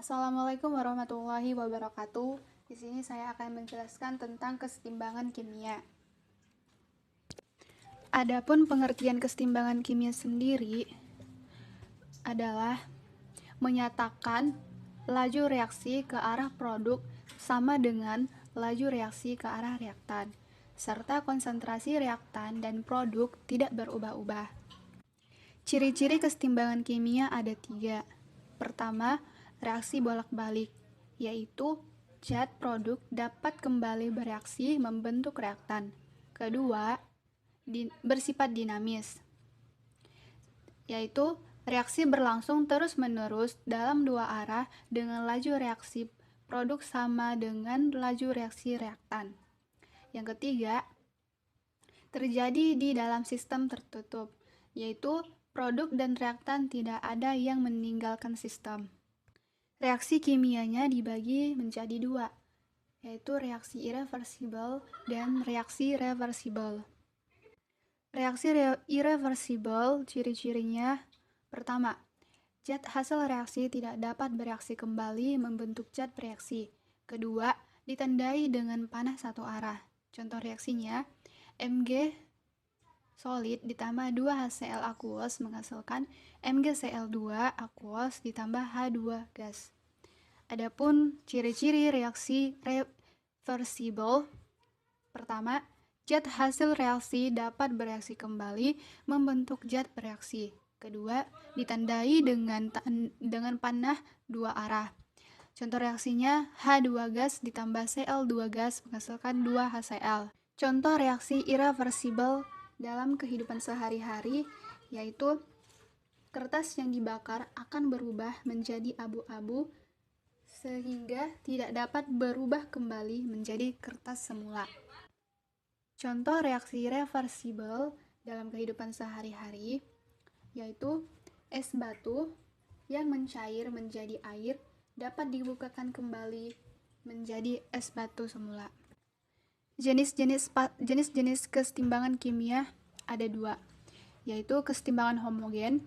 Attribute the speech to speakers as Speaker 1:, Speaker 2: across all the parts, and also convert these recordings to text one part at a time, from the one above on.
Speaker 1: Assalamualaikum warahmatullahi wabarakatuh. Di sini saya akan menjelaskan tentang kesetimbangan kimia. Adapun pengertian kesetimbangan kimia sendiri adalah menyatakan laju reaksi ke arah produk sama dengan laju reaksi ke arah reaktan, serta konsentrasi reaktan dan produk tidak berubah-ubah. Ciri-ciri kesetimbangan kimia ada 3. Pertama, reaksi bolak-balik, yaitu zat produk dapat kembali bereaksi membentuk reaktan. Kedua, bersifat dinamis, yaitu reaksi berlangsung terus-menerus dalam dua arah dengan laju reaksi produk sama dengan laju reaksi reaktan. Yang ketiga, terjadi di dalam sistem tertutup, yaitu produk dan reaktan tidak ada yang meninggalkan sistem. Reaksi kimianya dibagi menjadi 2, yaitu reaksi irreversibel dan reaksi reversibel. Reaksi irreversibel ciri-cirinya: pertama, zat hasil reaksi tidak dapat bereaksi kembali membentuk zat bereaksi. Kedua, ditandai dengan panah satu arah. Contoh reaksinya, Mg solid ditambah 2HCl aqueous menghasilkan MgCl2 aqueous ditambah H2 gas. Adapun ciri-ciri reaksi reversibel: pertama, zat hasil reaksi dapat bereaksi kembali membentuk zat bereaksi. Kedua, ditandai dengan panah dua arah. Contoh reaksinya, H2 gas ditambah Cl2 gas menghasilkan 2HCl. Contoh reaksi irreversibel dalam kehidupan sehari-hari yaitu kertas yang dibakar akan berubah menjadi abu-abu sehingga tidak dapat berubah kembali menjadi kertas semula. Contoh reaksi reversibel dalam kehidupan sehari-hari yaitu es batu yang mencair menjadi air dapat dibukakan kembali menjadi es batu semula. Jenis-jenis kesetimbangan kimia ada 2, yaitu kesetimbangan homogen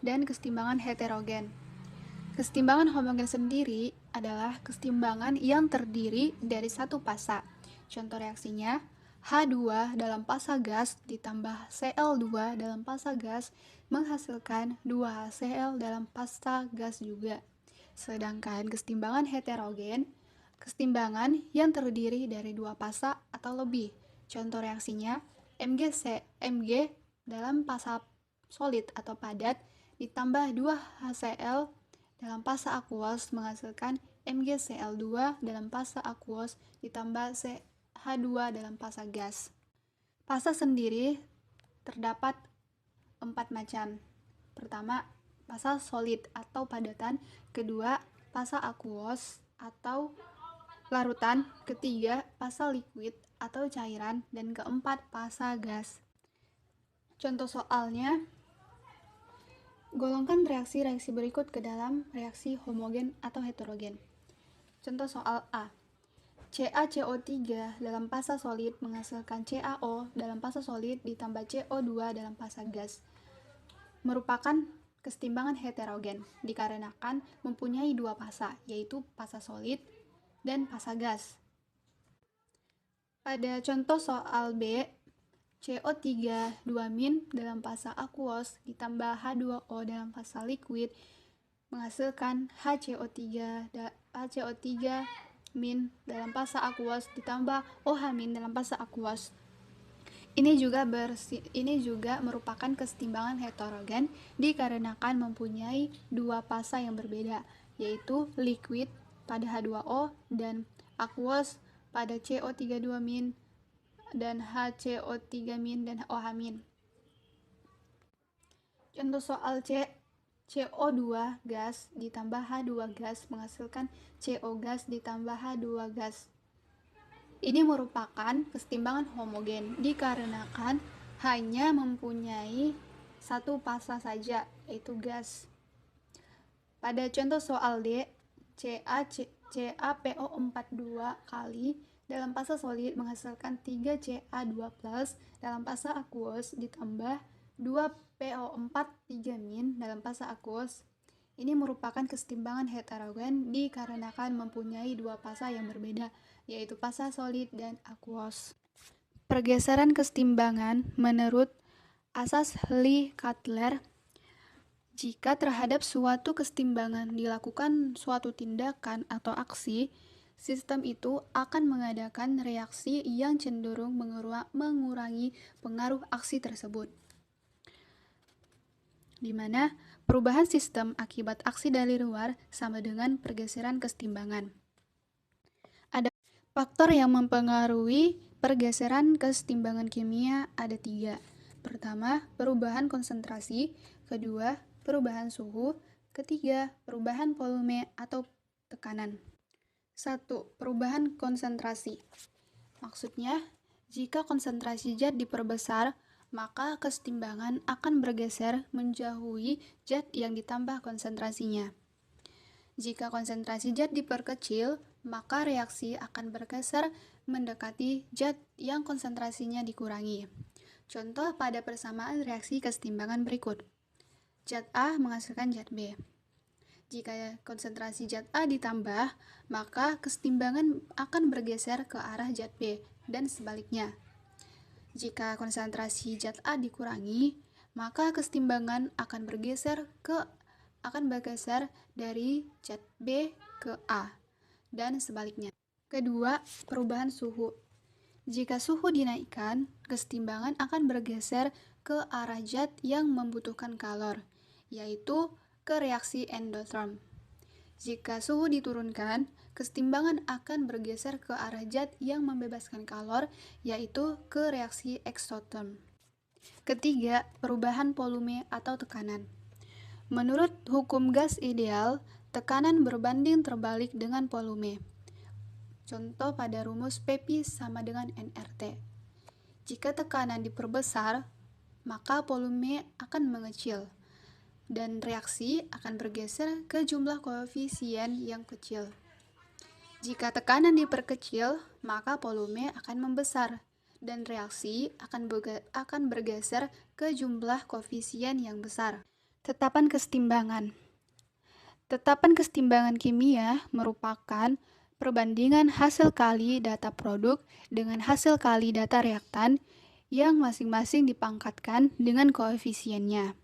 Speaker 1: dan kesetimbangan heterogen. Kesetimbangan homogen sendiri adalah kesetimbangan yang terdiri dari satu fasa. Contoh reaksinya, H2 dalam fasa gas ditambah Cl2 dalam fasa gas menghasilkan 2HCl dalam fasa gas juga. Sedangkan kesetimbangan heterogen, kesetimbangan yang terdiri dari dua fasa atau lebih. Contoh reaksinya, Mg dalam fasa solid atau padat ditambah 2HCl dalam fasa aqueous menghasilkan MgCl2 dalam fasa aqueous ditambah H2 dalam fasa gas. Fasa sendiri terdapat 4 macam. Pertama, fasa solid atau padatan. Kedua, fasa aqueous atau larutan. Ketiga, fasa liquid atau cairan. Dan keempat, fasa gas. Contoh soalnya, golongkan reaksi-reaksi berikut ke dalam reaksi homogen atau heterogen. Contoh soal A. CaCO3 dalam fasa solid menghasilkan CaO dalam fasa solid ditambah CO2 dalam fasa gas. Merupakan kesetimbangan heterogen dikarenakan mempunyai dua fasa, yaitu fasa solid dan fasa gas. Pada contoh soal B, CO3 2- dalam fasa aqueous ditambah H2O dalam fasa liquid menghasilkan HCO3 dalam fasa aqueous ditambah OH- dalam fasa aqueous. Ini juga merupakan kesetimbangan heterogen dikarenakan mempunyai dua fasa yang berbeda, yaitu liquid pada H2O dan aqueous pada CO3 2- dan HCO3- dan OH-. Contoh soal C, CO2 gas ditambah H2 gas menghasilkan CO gas ditambah H2 gas. Ini merupakan kesetimbangan homogen dikarenakan hanya mempunyai satu fasa saja, yaitu gas. Pada contoh soal D, CaPO42 kali dalam fasa solid menghasilkan 3Ca2+ dalam fasa aqueous ditambah 2PO4 3- dalam fasa aqueous. Ini merupakan kesetimbangan heterogen dikarenakan mempunyai dua fasa yang berbeda, yaitu fasa solid dan aqueous. Pergeseran kesetimbangan menurut asas Lee-Cutler, jika terhadap suatu kesetimbangan dilakukan suatu tindakan atau aksi, sistem itu akan mengadakan reaksi yang cenderung mengurangi pengaruh aksi tersebut, di mana perubahan sistem akibat aksi dari luar sama dengan pergeseran kesetimbangan. Ada faktor yang mempengaruhi pergeseran kesetimbangan kimia ada 3. Pertama, perubahan konsentrasi. Kedua, perubahan suhu. Ketiga, perubahan volume atau tekanan. 1. Perubahan konsentrasi. Maksudnya, jika konsentrasi zat diperbesar, maka kesetimbangan akan bergeser menjauhi zat yang ditambah konsentrasinya. Jika konsentrasi zat diperkecil, maka reaksi akan bergeser mendekati zat yang konsentrasinya dikurangi. Contoh pada persamaan reaksi kesetimbangan berikut. Zat A menghasilkan zat B. Jika konsentrasi zat A ditambah, maka kesetimbangan akan bergeser ke arah zat B dan sebaliknya. Jika konsentrasi zat A dikurangi, maka kesetimbangan akan bergeser dari zat B ke A dan sebaliknya. Kedua, perubahan suhu. Jika suhu dinaikkan, kesetimbangan akan bergeser ke arah zat yang membutuhkan kalor, yaitu ke reaksi endotherm. Jika suhu diturunkan, kesetimbangan akan bergeser ke arah zat yang membebaskan kalor, yaitu ke reaksi exotherm. Ketiga, perubahan volume atau tekanan. Menurut hukum gas ideal, tekanan berbanding terbalik dengan volume. Contoh pada rumus Pp sama dengan nRT. Jika tekanan diperbesar, maka volume akan mengecil, dan reaksi akan bergeser ke jumlah koefisien yang kecil. Jika tekanan diperkecil, maka volume akan membesar, dan reaksi akan bergeser ke jumlah koefisien yang besar. Tetapan kesetimbangan. Tetapan kesetimbangan kimia merupakan perbandingan hasil kali data produk dengan hasil kali data reaktan yang masing-masing dipangkatkan dengan koefisiennya.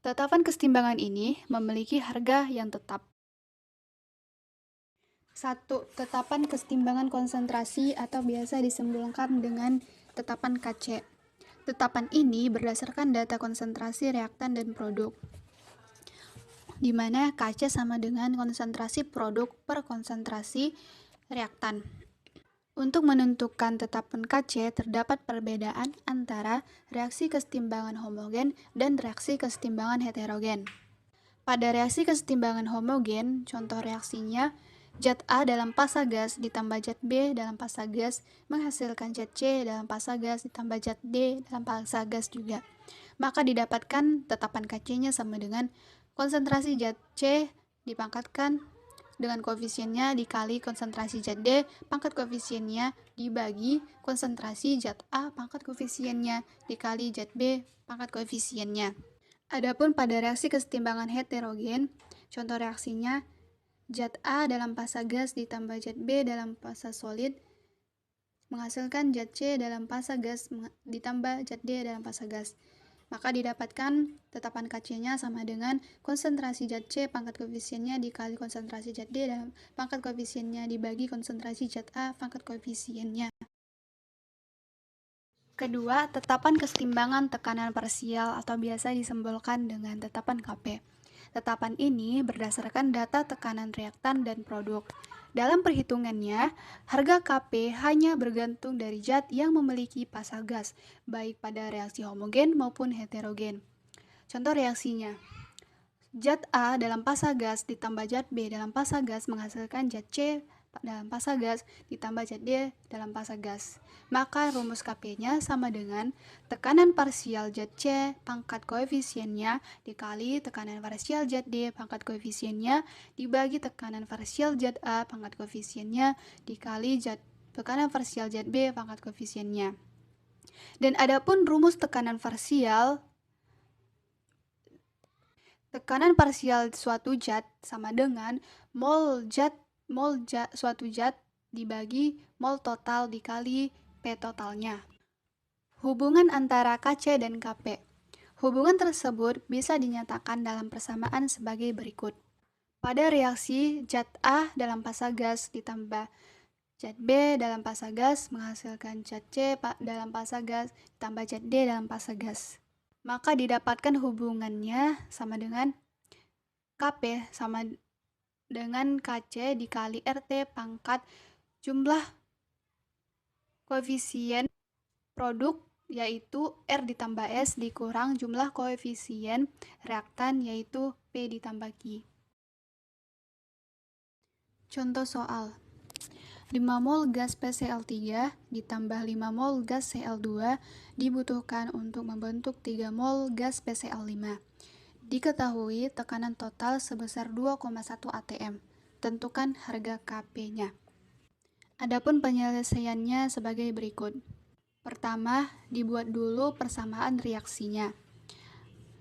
Speaker 1: Tetapan kesetimbangan ini memiliki harga yang tetap. 1. Tetapan kesetimbangan konsentrasi atau biasa disimpulkan dengan tetapan KC. Tetapan ini berdasarkan data konsentrasi reaktan dan produk, di mana KC sama dengan konsentrasi produk per konsentrasi reaktan. Untuk menentukan tetapan KC, terdapat perbedaan antara reaksi kesetimbangan homogen dan reaksi kesetimbangan heterogen. Pada reaksi kesetimbangan homogen, contoh reaksinya zat A dalam fasa gas ditambah zat B dalam fasa gas menghasilkan zat C dalam fasa gas ditambah zat D dalam fasa gas juga. Maka didapatkan tetapan KC-nya sama dengan konsentrasi zat C dipangkatkan dengan koefisiennya dikali konsentrasi zat D pangkat koefisiennya dibagi konsentrasi zat A pangkat koefisiennya dikali zat B pangkat koefisiennya. Adapun pada reaksi kesetimbangan heterogen, contoh reaksinya zat A dalam fasa gas ditambah zat B dalam fasa solid menghasilkan zat C dalam fasa gas ditambah zat D dalam fasa gas. Maka didapatkan tetapan KC-nya sama dengan konsentrasi zat C pangkat koefisiennya dikali konsentrasi zat D dalam pangkat koefisiennya dibagi konsentrasi zat A pangkat koefisiennya. Kedua, tetapan kesetimbangan tekanan parsial atau biasa disimbolkan dengan tetapan Kp. Tetapan ini berdasarkan data tekanan reaktan dan produk. Dalam perhitungannya, harga Kp hanya bergantung dari zat yang memiliki fasa gas, baik pada reaksi homogen maupun heterogen. Contoh reaksinya, zat A dalam fasa gas ditambah zat B dalam fasa gas menghasilkan zat C dalam fasa gas ditambah zat D dalam fasa gas. Maka rumus Kp-nya sama dengan tekanan parsial zat C pangkat koefisiennya dikali tekanan parsial zat D pangkat koefisiennya dibagi tekanan parsial zat A pangkat koefisiennya dikali tekanan parsial zat B pangkat koefisiennya. Dan adapun rumus tekanan parsial Tekanan parsial suatu zat sama dengan mol suatu zat dibagi mol total dikali P totalnya. Hubungan antara Kc dan Kp. Hubungan tersebut bisa dinyatakan dalam persamaan sebagai berikut. Pada reaksi zat A dalam fasa gas ditambah zat B dalam fasa gas menghasilkan zat C dalam fasa gas ditambah zat D dalam fasa gas. Maka didapatkan hubungannya sama dengan Kp sama dengan Kc dikali RT pangkat jumlah koefisien produk yaitu R ditambah S dikurang jumlah koefisien reaktan yaitu P ditambah Q. Contoh soal 5 mol gas PCl3 ditambah 5 mol gas Cl2 dibutuhkan untuk membentuk 3 mol gas PCl5. Diketahui tekanan total sebesar 2,1 atm. Tentukan harga Kp-nya. Adapun penyelesaiannya sebagai berikut. Pertama, dibuat dulu persamaan reaksinya,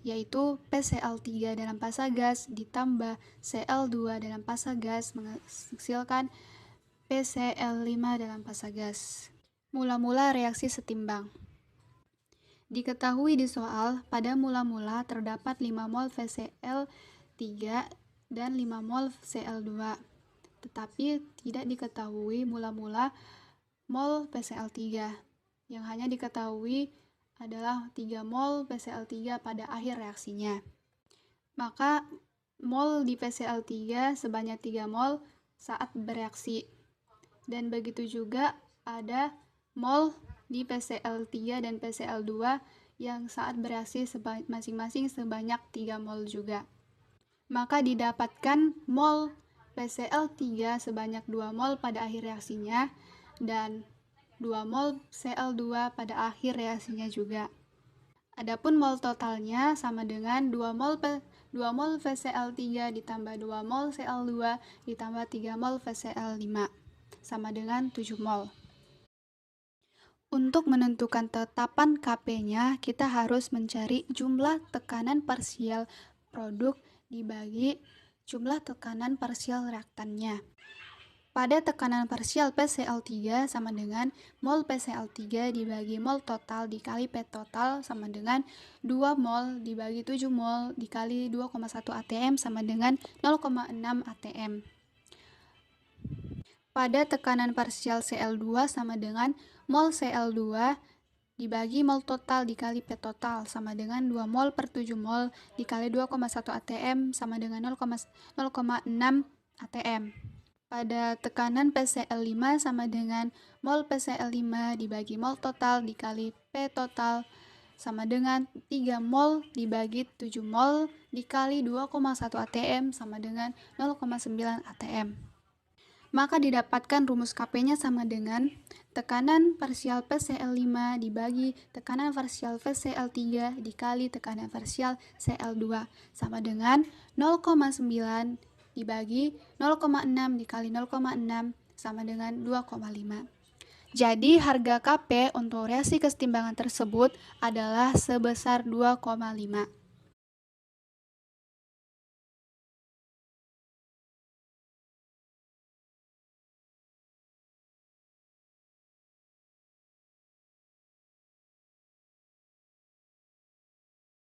Speaker 1: yaitu PCl3 dalam fasa gas ditambah Cl2 dalam fasa gas menghasilkan PCl5 dalam fasa gas. Mula-mula reaksi setimbang. Diketahui di soal, pada mula-mula terdapat 5 mol PCl3 dan 5 mol Cl2, tetapi tidak diketahui mula-mula mol PCl3. Yang hanya diketahui adalah 3 mol PCl3 pada akhir reaksinya. Maka mol di PCl3 sebanyak 3 mol saat bereaksi. Dan begitu juga ada mol di PCl3 dan PCl2 yang saat bereaksi masing-masing sebanyak 3 mol juga. Maka didapatkan mol PCl3 sebanyak 2 mol pada akhir reaksinya dan 2 mol Cl2 pada akhir reaksinya juga. Adapun mol totalnya sama dengan 2 mol PCl3 ditambah 2 mol Cl2 ditambah 3 mol PCl5 sama dengan 7 mol. Untuk menentukan tetapan Kp-nya, kita harus mencari jumlah tekanan parsial produk dibagi jumlah tekanan parsial reaktannya. Pada tekanan parsial PCl3 sama dengan mol PCl3 dibagi mol total dikali P total sama dengan 2 mol dibagi 7 mol dikali 2,1 atm sama dengan 0,6 atm. Pada tekanan parsial Cl2 sama dengan mol Cl2 dibagi mol total dikali P total sama dengan 2 mol per 7 mol dikali 2,1 atm sama dengan 0,6 atm. Pada tekanan PCl5 sama dengan mol PCl5 dibagi mol total dikali P total sama dengan 3 mol dibagi 7 mol dikali 2,1 atm sama dengan 0,9 atm. Maka didapatkan rumus Kp-nya sama dengan tekanan parsial PCl5 dibagi tekanan parsial PCl3 dikali tekanan parsial Cl2 sama dengan 0,9 dibagi 0,6 dikali 0,6 sama dengan 2,5. Jadi harga Kp untuk reaksi kesetimbangan tersebut adalah sebesar 2,5.